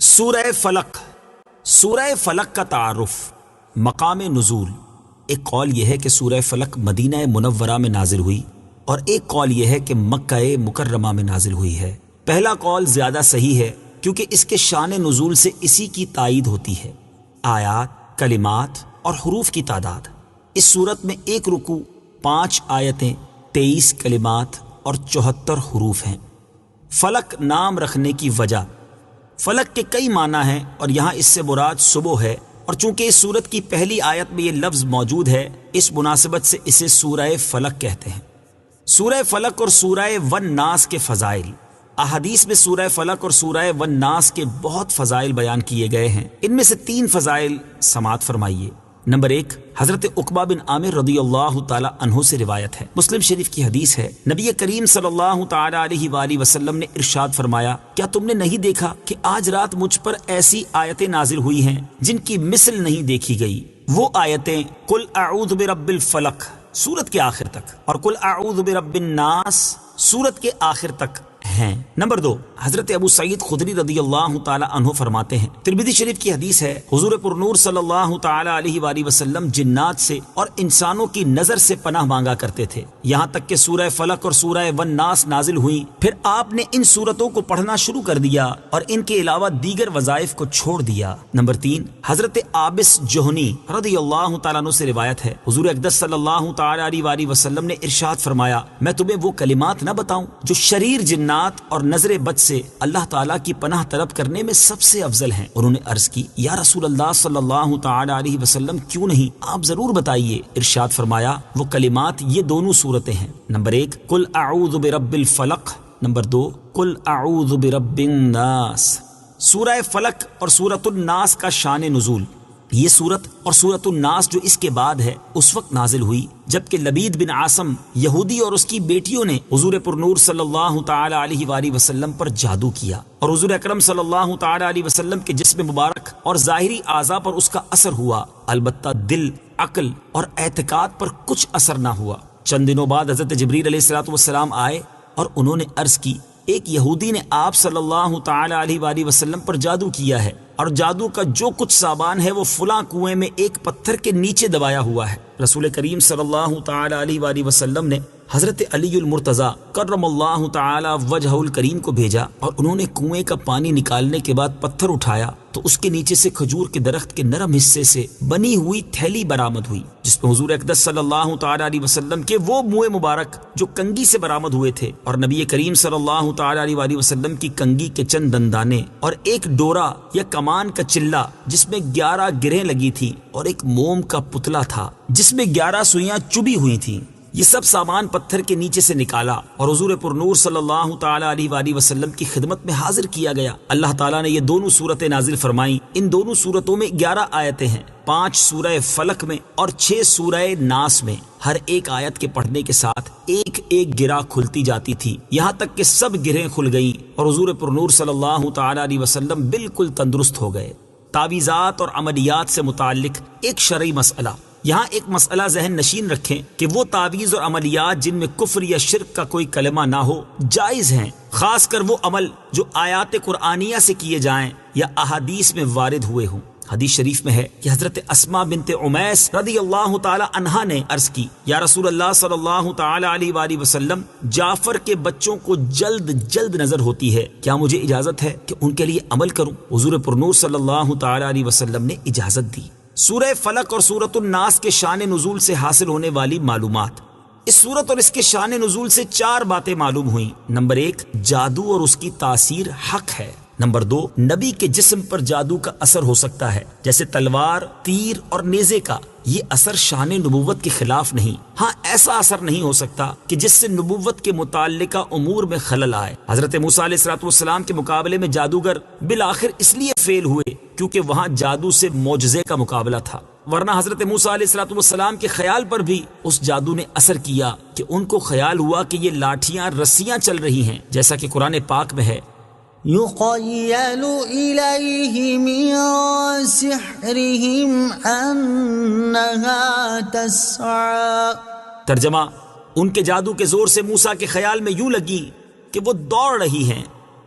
سورہ فلق۔ سورہ فلق کا تعارف، مقام نزول۔ ایک قول یہ ہے کہ سورہ فلق مدینہ منورہ میں نازل ہوئی اور ایک قول یہ ہے کہ مکہ مکرمہ میں نازل ہوئی ہے۔ پہلا قول زیادہ صحیح ہے کیونکہ اس کے شان نزول سے اسی کی تائید ہوتی ہے۔ آیات، کلمات اور حروف کی تعداد، اس صورت میں ایک رکوع، 5 آیتیں، 23 کلمات اور 74 حروف ہیں۔ فلق نام رکھنے کی وجہ، فلق کے کئی معنی ہیں اور یہاں اس سے مراد صبح ہے، اور چونکہ اس سورت کی پہلی آیت میں یہ لفظ موجود ہے، اس مناسبت سے اسے سورہ فلق کہتے ہیں۔ سورہ فلق اور سورہ والناس کے فضائل۔ احادیث میں سورہ فلق اور سورہ والناس کے بہت فضائل بیان کیے گئے ہیں۔ ان میں سے 3 فضائل سماعت فرمائیے۔ نمبر 1، حضرت عقبہ بن عامر رضی اللہ تعالی عنہ سے روایت ہے، مسلم شریف کی حدیث ہے، نبی کریم صلی اللہ تعالی علیہ وآلہ وسلم نے ارشاد فرمایا، کیا تم نے نہیں دیکھا کہ آج رات مجھ پر ایسی آیتیں نازل ہوئی ہیں جن کی مثل نہیں دیکھی گئی؟ وہ آیتیں قل اعوذ برب الفلق سورت کے آخر تک اور قل اعوذ برب الناس سورت کے آخر تک ہیں۔ نمبر 2، حضرت ابو سعید خدری رضی اللہ تعالی عنہ فرماتے ہیں، ترمذی شریف کی حدیث ہے، حضور پرنور صلی اللہ تعالی علیہ وآلہ وسلم جنات سے اور انسانوں کی نظر سے پناہ مانگا کرتے تھے، یہاں تک کہ سورہ فلق اور سورہ والناس نازل ہوئی، پھر آپ نے ان سورتوں کو پڑھنا شروع کر دیا اور ان کے علاوہ دیگر وظائف کو چھوڑ دیا۔ نمبر 3، حضرت عابس جوہنی رضی اللہ تعالیٰ عنہ سے روایت ہے، حضور اقدس صلی اللہ تعالی علیہ وآلہ وسلم نے ارشاد فرمایا، میں تمہیں وہ کلمات نہ بتاؤں جو شریر جنات اور نظر بد سے اللہ تعالیٰ کی پناہ طلب کرنے میں سب سے افضل ہیں؟ انہوں نے عرض کی، یا رسول اللہ صلی اللہ تعالی علیہ وسلم کیوں نہیں، آپ ضرور بتائیے۔ ارشاد فرمایا، وہ کلمات یہ دونوں صورتیں ہیں، نمبر 1 قل اعوذ برب الفلق، نمبر 2 قل اعوذ برب الناس۔ سورہ فلق اور سورۃ الناس کا شان نزول، یہ سورت اور سورۃ الناس جو اس کے بعد ہے اس وقت نازل ہوئی جبکہ لبید بن عاصم یہودی اور اس کی بیٹیوں نے حضور پرنور صلی اللہ تعالی علیہ وآلہ وسلم پر جادو کیا اور حضور اکرم صلی اللہ تعالی علیہ وسلم کے جسم مبارک اور ظاہری اعضاء پر اس کا اثر ہوا، البتہ دل، عقل اور اعتقاد پر کچھ اثر نہ ہوا۔ چند دنوں بعد حضرت جبریل علیہ السلام آئے اور انہوں نے عرض کی، ایک یہودی نے آپ صلی اللہ تعالی علیہ وآلہ وسلم پر جادو کیا ہے اور جادو کا جو کچھ سامان ہے وہ فلاں کنویں میں ایک پتھر کے نیچے دبایا ہوا ہے۔ رسول کریم صلی اللہ تعالی علیہ وآلہ وسلم نے حضرت علی المرتضیٰ کرم اللہ تعالی وجہہ الکریم کو بھیجا اور انہوں نے کنویں کا پانی نکالنے کے بعد پتھر اٹھایا تو اس کے نیچے سے کھجور کے درخت کے نرم حصے سے بنی ہوئی تھیلی برآمد ہوئی جس میں حضور اقدس صلی اللہ تعالی علیہ وسلم کے وہ منہ مبارک جو کنگھی سے برآمد ہوئے تھے اور نبی کریم صلی اللہ تعالی علیہ وآلہ وسلم کی کنگھی کے چند دندانے اور ایک ڈورا یا کمان کا چلہ جس میں 11 گرہیں لگی تھی اور ایک موم کا پتلا تھا جس میں 11 سوئیاں چبھی ہوئی تھیں، یہ سب سامان پتھر کے نیچے سے نکالا اور حضور پرنور صلی اللہ تعالی علیہ وآلہ وسلم کی خدمت میں حاضر کیا گیا۔ اللہ تعالیٰ نے یہ دونوں صورتیں نازل فرمائیں۔ ان دونوں صورتوں میں 11 آیتیں ہیں، 5 سورہ فلق میں اور 6 سورہ ناس میں۔ ہر ایک آیت کے پڑھنے کے ساتھ ایک ایک گرہ کھلتی جاتی تھی، یہاں تک کہ سب گرہیں کھل گئیں اور حضور پرنور صلی اللہ تعالی علیہ وسلم بالکل تندرست ہو گئے۔ تعویذات اور عملیات سے متعلق ایک شرعی مسئلہ، یہاں ایک مسئلہ ذہن نشین رکھیں کہ وہ تعویذ اور عملیات جن میں کفر یا شرک کا کوئی کلمہ نہ ہو جائز ہیں، خاص کر وہ عمل جو آیات قرآنیہ سے کیے جائیں یا احادیث میں وارد ہوئے ہوں۔ حدیث شریف میں ہے کہ حضرت اسماء بنت عمیس رضی اللہ تعالی عنہا نے عرض کی، یا رسول اللہ صلی اللہ تعالی علیہ وآلہ وسلم، جعفر کے بچوں کو جلد جلد نظر ہوتی ہے، کیا مجھے اجازت ہے کہ ان کے لیے عمل کروں؟ حضور پرنور صلی اللہ تعالی علیہ وسلم نے اجازت دی۔ سورہ فلق اور سورۃ الناس کے شان نزول سے حاصل ہونے والی معلومات، اس سورت اور اس کے شان نزول سے 4 باتیں معلوم ہوئیں۔ نمبر 1، جادو اور اس کی تاثیر حق ہے۔ نمبر 2، نبی کے جسم پر جادو کا اثر ہو سکتا ہے جیسے تلوار، تیر اور نیزے کا، یہ اثر شان نبوت کے خلاف نہیں، ہاں ایسا اثر نہیں ہو سکتا کہ جس سے نبوت کے متعلقہ امور میں خلل آئے۔ حضرت موسیٰ علیہ السلام کے مقابلے میں جادوگر بالآخر اس لیے فیل ہوئے کیونکہ وہاں جادو سے معجزے کا مقابلہ تھا، ورنہ حضرت موسیٰ علیہ السلام کے خیال پر بھی اس جادو نے اثر کیا کہ ان کو خیال ہوا کہ یہ لاٹھیاں رسیاں چل رہی ہیں، جیسا کہ قرآن پاک میں ہے، يُخَيَّلُ إِلَيْهِ مِن سِحْرِهِمْ أَنَّهَا تَسْعَىٰ۔ ترجمہ، ان کے جادو کے زور سے موسیٰ کے خیال میں یوں لگی کہ وہ دوڑ رہی ہیں،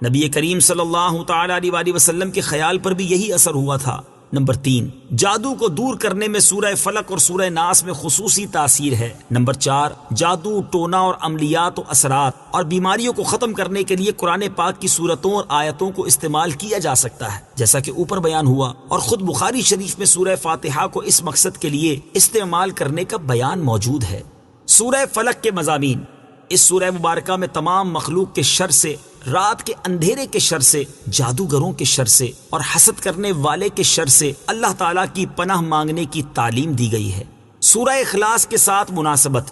نبی کریم صلی اللہ تعالی علیہ وآلہ وسلم کے خیال پر بھی یہی اثر ہوا تھا۔ نمبر 3، جادو کو دور کرنے میں سورہ فلق اور سورہ ناس میں خصوصی تاثیر ہے۔ نمبر 4، جادو، ٹونا اور عملیات و اثرات اور بیماریوں کو ختم کرنے کے لیے قرآن پاک کی سورتوں اور آیتوں کو استعمال کیا جا سکتا ہے، جیسا کہ اوپر بیان ہوا، اور خود بخاری شریف میں سورہ فاتحہ کو اس مقصد کے لیے استعمال کرنے کا بیان موجود ہے۔ سورہ فلق کے مضامین۔ اس سورہ مبارکہ میں تمام مخلوق کے شر سے، رات کے اندھیرے کے شر سے، جادوگروں کے شر سے اور حسد کرنے والے کے شر سے اللہ تعالیٰ کی پناہ مانگنے کی تعلیم دی گئی ہے۔ سورہ اخلاص کے ساتھ مناسبت۔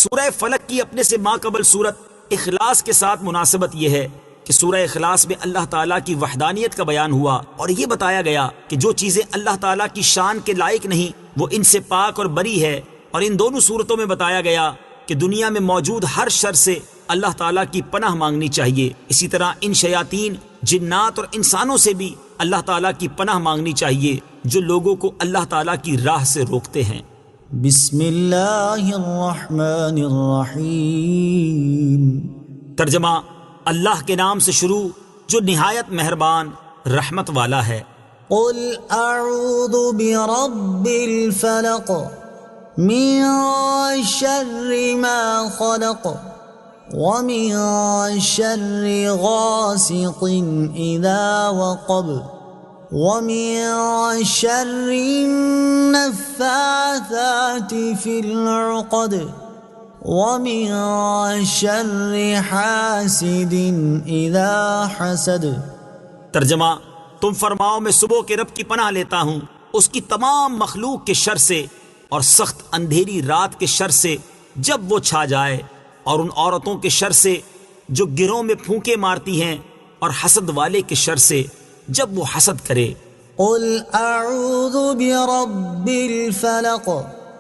سورہ فلق کی اپنے سے ماقبل سورت اخلاص کے ساتھ مناسبت یہ ہے کہ سورہ اخلاص میں اللہ تعالیٰ کی وحدانیت کا بیان ہوا اور یہ بتایا گیا کہ جو چیزیں اللہ تعالیٰ کی شان کے لائق نہیں وہ ان سے پاک اور بری ہے، اور ان دونوں صورتوں میں بتایا گیا کہ دنیا میں موجود ہر شر سے اللہ تعالیٰ کی پناہ مانگنی چاہیے۔ اسی طرح ان شیاطین، جنات اور انسانوں سے بھی اللہ تعالیٰ کی پناہ مانگنی چاہیے جو لوگوں کو اللہ تعالیٰ کی راہ سے روکتے ہیں۔ بسم اللہ الرحمن الرحیم۔ ترجمہ، اللہ کے نام سے شروع جو نہایت مہربان رحمت والا ہے۔ قل اعوذ برب الفلق من شر ما خلق ومن شر غاسق اذا وقب ومن شر النفاثات في العقد ومن شر حاسد اذا حسد۔ ترجمہ، تم فرماؤ میں صبح کے رب کی پناہ لیتا ہوں اس کی تمام مخلوق کے شر سے اور سخت اندھیری رات کے شر سے جب وہ چھا جائے، اور ان عورتوں کے شر سے جو گروں میں پھونکے مارتی ہیں، اور حسد والے کے شر سے جب وہ حسد کرے۔ قل اعوذ برب الفلق۔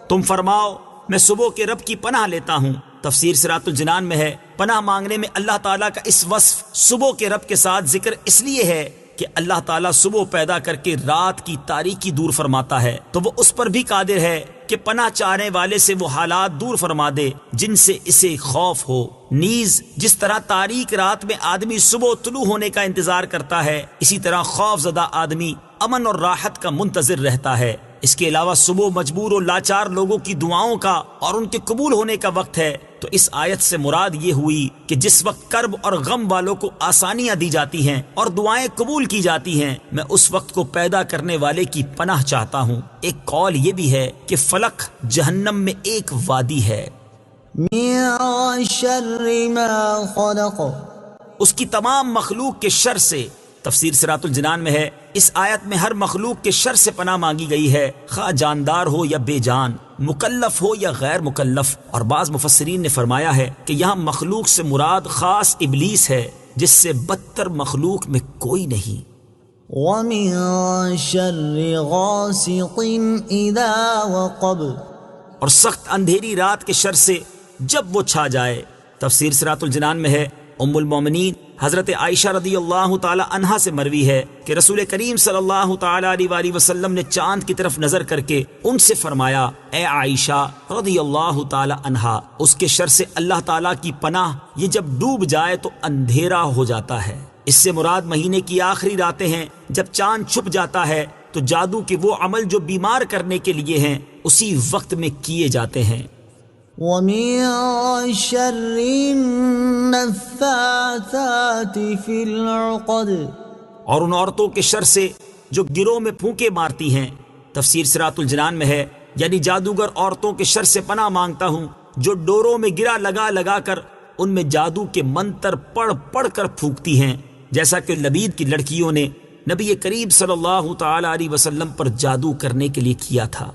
تم فرماؤ میں صبح کے رب کی پناہ لیتا ہوں۔ تفسیر صراط الجنان میں ہے، پناہ مانگنے میں اللہ تعالیٰ کا اس وصف صبح کے رب کے ساتھ ذکر اس لیے ہے کہ اللہ تعالیٰ صبح پیدا کر کے رات کی تاریکی دور فرماتا ہے تو وہ اس پر بھی قادر ہے کہ پناہ چاہنے والے سے وہ حالات دور فرما دے جن سے اسے خوف ہو۔ نیز جس طرح تاریک رات میں آدمی صبح طلوع ہونے کا انتظار کرتا ہے، اسی طرح خوف زدہ آدمی امن اور راحت کا منتظر رہتا ہے۔ اس کے علاوہ صبح مجبور و لاچار لوگوں کی دعاؤں کا اور ان کے قبول ہونے کا وقت ہے، تو اس آیت سے مراد یہ ہوئی کہ جس وقت کرب اور غم والوں کو آسانیاں دی جاتی ہیں اور دعائیں قبول کی جاتی ہیں، میں اس وقت کو پیدا کرنے والے کی پناہ چاہتا ہوں۔ ایک قول یہ بھی ہے کہ فلق جہنم میں ایک وادی ہے۔ من شر ما خلق۔ اس کی تمام مخلوق کے شر سے۔ تفسیر صراط الجنان میں ہے، اس آیت میں ہر مخلوق کے شر سے پناہ مانگی گئی ہے، خواہ جاندار ہو یا بے جان، مکلف ہو یا غیر مکلف، اور بعض مفسرین نے فرمایا ہے کہ یہاں مخلوق سے مراد خاص ابلیس ہے جس سے بدتر مخلوق میں کوئی نہیں۔ ومن شر غاسق اذا وقب۔ اور سخت اندھیری رات کے شر سے جب وہ چھا جائے۔ تفسیر صراط الجنان میں ہے، ام المومنین حضرت عائشہ رضی اللہ تعالی عنہا سے مروی ہے کہ رسول کریم صلی اللہ تعالی علیہ وآلہ وسلم نے چاند کی طرف نظر کر کے ان سے فرمایا، اے عائشہ رضی اللہ تعالی عنہا، اس کے شر سے اللہ تعالی کی پناہ، یہ جب ڈوب جائے تو اندھیرا ہو جاتا ہے۔ اس سے مراد مہینے کی آخری راتیں ہیں جب چاند چھپ جاتا ہے، تو جادو کے وہ عمل جو بیمار کرنے کے لیے ہیں اسی وقت میں کیے جاتے ہیں۔ ومن شر النفاثات في العقد۔ اور ان عورتوں کے شر سے جو گروہ میں پھونکے مارتی ہیں۔ تفسیر صراط الجنان میں ہے، یعنی جادوگر عورتوں کے شر سے پناہ مانگتا ہوں جو ڈوروں میں گرا لگا کر ان میں جادو کے منتر پڑھ کر پھونکتی ہیں، جیسا کہ لبید کی لڑکیوں نے نبی کریم صلی اللہ تعالی علیہ وسلم پر جادو کرنے کے لیے کیا تھا۔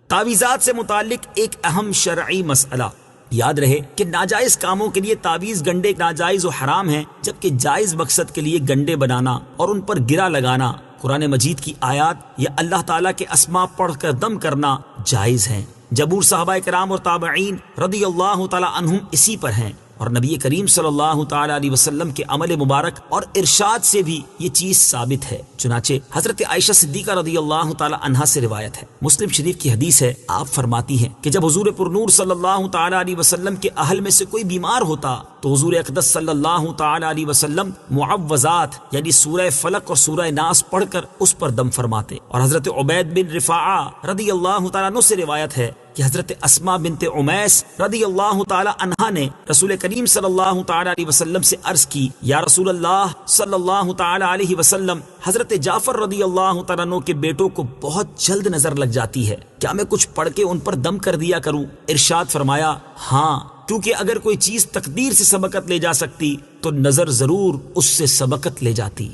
تعویذات سے متعلق ایک اہم شرعی مسئلہ۔ یاد رہے کہ ناجائز کاموں کے لیے تعویذ گنڈے ناجائز و حرام ہیں، جبکہ جائز مقصد کے لیے گنڈے بنانا اور ان پر گرا لگانا، قرآن مجید کی آیات یا اللہ تعالیٰ کے اسماء پڑھ کر دم کرنا جائز ہیں۔ جبور صحابہ کرام اور تابعین رضی اللہ تعالی عنہم اسی پر ہیں، اور نبی کریم صلی اللہ تعالی علیہ وسلم کے عمل مبارک اور ارشاد سے بھی یہ چیز ثابت ہے۔ چنانچہ حضرت عائشہ صدیقہ رضی اللہ تعالی عنہا سے روایت ہے، مسلم شریف کی حدیث ہے، آپ فرماتی ہیں کہ جب حضور پر نور صلی اللہ تعالی علیہ وسلم کے اہل میں سے کوئی بیمار ہوتا تو حضور اقدس صلی اللہ تعالی علیہ وسلم معوذات یعنی سورہ فلق اور سورہ ناس پڑھ کر اس پر دم فرماتے. اور حضرت عبید بن رفاعہ رضی اللہ تعالیٰ عنہ سے روایت ہے کہ حضرت اسماء بنت عمیس رضی اللہ تعالی عنہا نے رسول کریم صلی اللہ تعالی علیہ وسلم سے عرض کی، یا رسول اللہ صلی اللہ تعالی علیہ وسلم، حضرت جعفر رضی اللہ تعالیٰ عنہ کے بیٹوں کو بہت جلد نظر لگ جاتی ہے، کیا میں کچھ پڑھ کے ان پر دم کر دیا کروں؟ ارشاد فرمایا، ہاں، کیونکہ اگر کوئی چیز تقدیر سے سبقت لے جا سکتی تو نظر ضرور اس سے سبقت لے جاتی.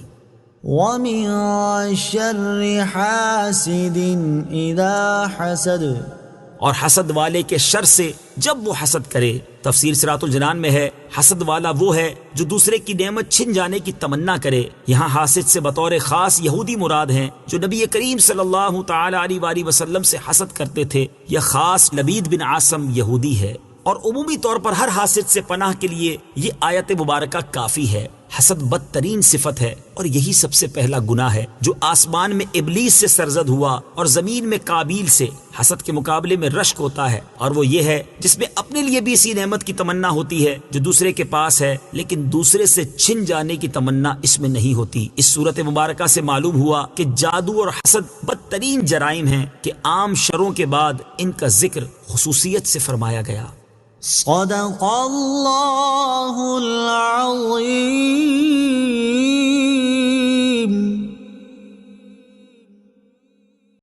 وَمِن شَرِّ حَاسِدٍ إِذَا حَسَدَ، اور حسد والے کے شر سے جب وہ حسد کرے. تفسیر صراط الجنان میں ہے، حسد والا وہ ہے جو دوسرے کی نعمت چھن جانے کی تمنا کرے. یہاں حاسد سے بطور خاص یہودی مراد ہیں جو نبی کریم صلی اللہ تعالی علیہ وآلہ وسلم سے حسد کرتے تھے. یہ خاص لبید بن عاصم یہودی ہے. اور عمومی طور پر ہر حاسد سے پناہ کے لیے یہ آیت مبارکہ کافی ہے. حسد بدترین صفت ہے اور یہی سب سے پہلا گناہ ہے جو آسمان میں ابلیس سے سرزد ہوا اور زمین میں قابیل سے. حسد کے مقابلے میں رشک ہوتا ہے، اور وہ یہ ہے جس میں اپنے لیے بھی اسی نعمت کی تمنا ہوتی ہے جو دوسرے کے پاس ہے، لیکن دوسرے سے چھن جانے کی تمنا اس میں نہیں ہوتی. اس صورت مبارکہ سے معلوم ہوا کہ جادو اور حسد بدترین جرائم ہیں کہ عام شروں کے بعد ان کا ذکر خصوصیت سے فرمایا گیا. صدق اللہ العظیم.